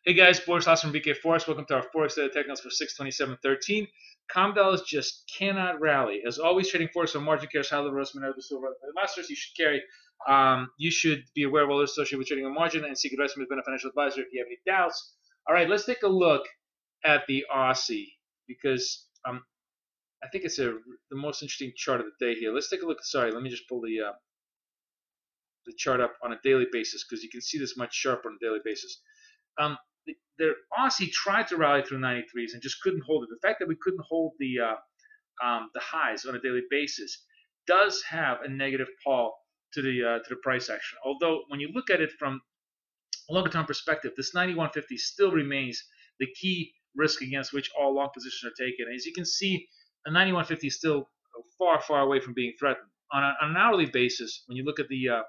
Hey guys, Boris Haas from BK Forex. Welcome to our Forex Daily Technicals for 6/27/13. Comm dollars just cannot rally. As always, trading Forex on margin carries high level risk. Minerva Silver, the masters you should carry. You should be aware of all this associated with trading on margin and seek advice from a financial advisor if you have any doubts. All right, let's take a look at the Aussie because I think it's the most interesting chart of the day here. Let's take a look. Sorry, let me just pull the chart up on a daily basis because you can see this much sharper on a daily basis. The Aussie tried to rally through 93s and just couldn't hold it. The fact that we couldn't hold the highs on a daily basis does have a negative pull to the price action. Although when you look at it from a longer term perspective, this 91.50 still remains the key risk against which all long positions are taken. As you can see, a 91.50 is still far away from being threatened. On an hourly basis, when you look at the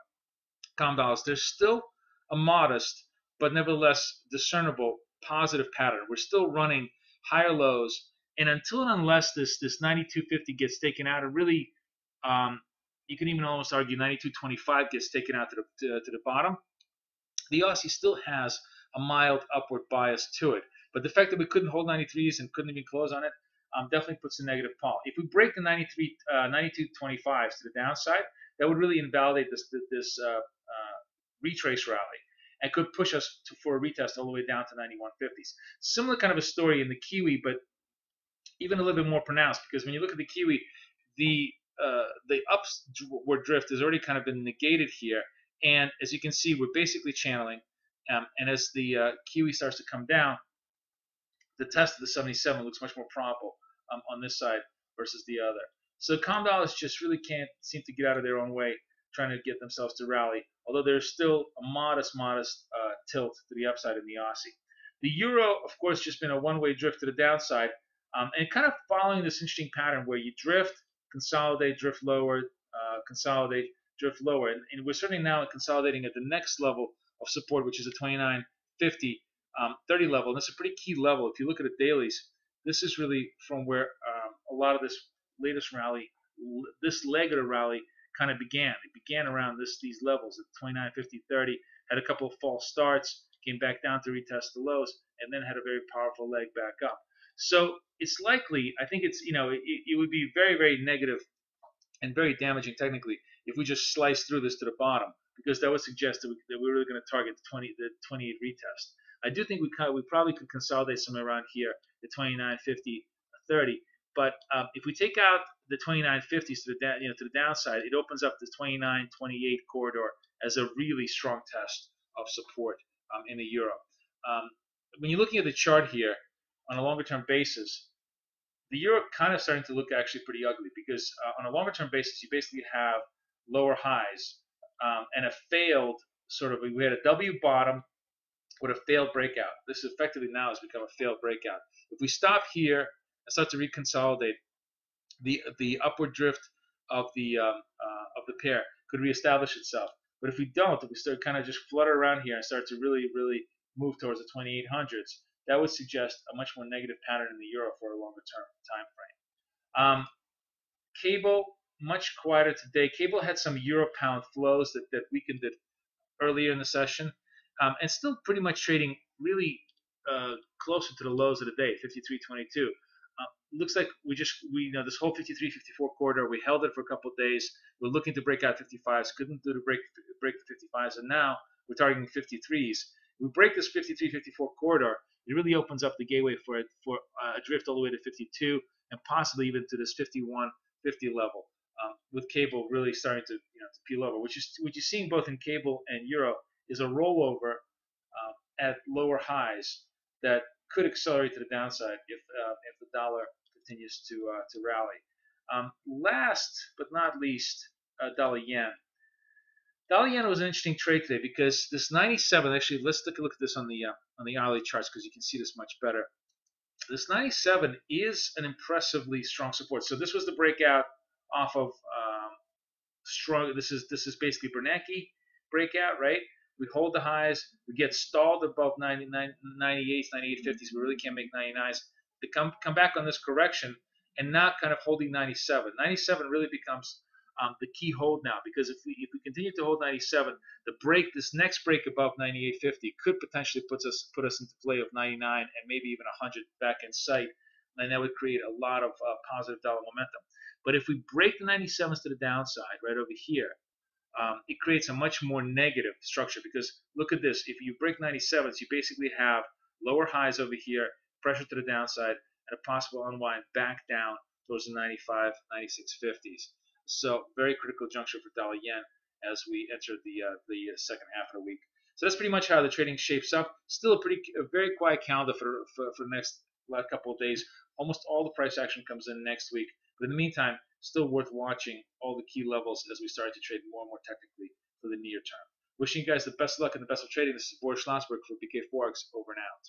Comm dollars, there's still a modest but nevertheless discernible positive pattern. We're still running higher lows, and until and unless this 92.50 gets taken out, and really, you can even almost argue 92.25 gets taken out to the bottom, the Aussie still has a mild upward bias to it. But the fact that we couldn't hold 93s and couldn't even close on it definitely puts a negative pull. If we break the 92.25s to the downside, that would really invalidate this retrace rally and could push us for a retest all the way down to 91.50s. Similar kind of a story in the Kiwi, but even a little bit more pronounced because when you look at the Kiwi, the upward drift has already kind of been negated here, and as you can see, we're basically channeling. And as the Kiwi starts to come down, the test of the 77 looks much more probable on this side versus the other. So Comm dollars just really can't seem to get out of their own way trying to get themselves to rally, although there's still a modest tilt to the upside in the Aussie. The Euro, of course, just been a one-way drift to the downside, and kind of following this interesting pattern where you drift, consolidate, drift lower, consolidate, drift lower, and we're certainly now consolidating at the next level of support, which is a 29.50, 30 level, and that's a pretty key level. If you look at the dailies, this is really from where a lot of this latest rally, this leg of the rally, kind of began. It began around these levels at 29.50, 30, had a couple of false starts, came back down to retest the lows, and then had a very powerful leg back up. So it's likely, I think it's, it would be very negative and very damaging technically if we just slice through this to the bottom, because that would suggest that we're really going to target the 28 retest. I do think we probably could consolidate somewhere around here, the 29.50, 30. But if we take out the 29.50s to the downside, it opens up the 29.28 corridor as a really strong test of support in the euro. When you're looking at the chart here on a longer term basis, the euro kind of starting to look actually pretty ugly because on a longer term basis, you basically have lower highs and a failed we had a W bottom with a failed breakout. This effectively now has become a failed breakout. If we stop here and start to reconsolidate, the upward drift of the pair could reestablish itself. But if we don't, if we start kind of just flutter around here and start to really move towards the 2800s, that would suggest a much more negative pattern in the euro for a longer term time frame. Cable, much quieter today. Cable had some euro pound flows that weakened it earlier in the session, and still pretty much trading really closer to the lows of the day, 53.22. Looks like we this whole 53-54 corridor, we held it for a couple of days. We're looking to break out 55s, couldn't do the break the 55s, and now we're targeting 53s. If we break this 53-54 corridor, it really opens up the gateway for a drift all the way to 52 and possibly even to this 51.50 level, with cable really starting to peel over. What you're seeing both in cable and euro is a rollover at lower highs that could accelerate to the downside if the dollar continues to rally. Last but not least, dollar yen. Dollar yen was an interesting trade today because this 97. Actually, let's take a look at this on the hourly charts because you can see this much better. This 97 is an impressively strong support. So this was the breakout off of strong. This is basically Bernanke breakout, right? We hold the highs. We get stalled above 98s, 98.50s. We really can't make 99s. They come back on this correction, and now kind of holding 97. 97 really becomes the key hold now, because if we continue to hold 97, this next break above 98.50 could potentially put us into play of 99 and maybe even 100 back in sight, and that would create a lot of positive dollar momentum. But if we break the 97s to the downside right over here, it creates a much more negative structure, because look at this. If you break 97s, you basically have lower highs over here, pressure to the downside, and a possible unwind back down towards the 95, 96.50s. So very critical juncture for dollar yen as we enter the second half of the week. So that's pretty much how the trading shapes up. Still a very quiet calendar for the next couple of days. Almost all the price action comes in next week. But in the meantime, still worth watching all the key levels as we start to trade more and more technically for the near term. Wishing you guys the best of luck and the best of trading. This is Boris Schlossberg for BK Forex, over and out.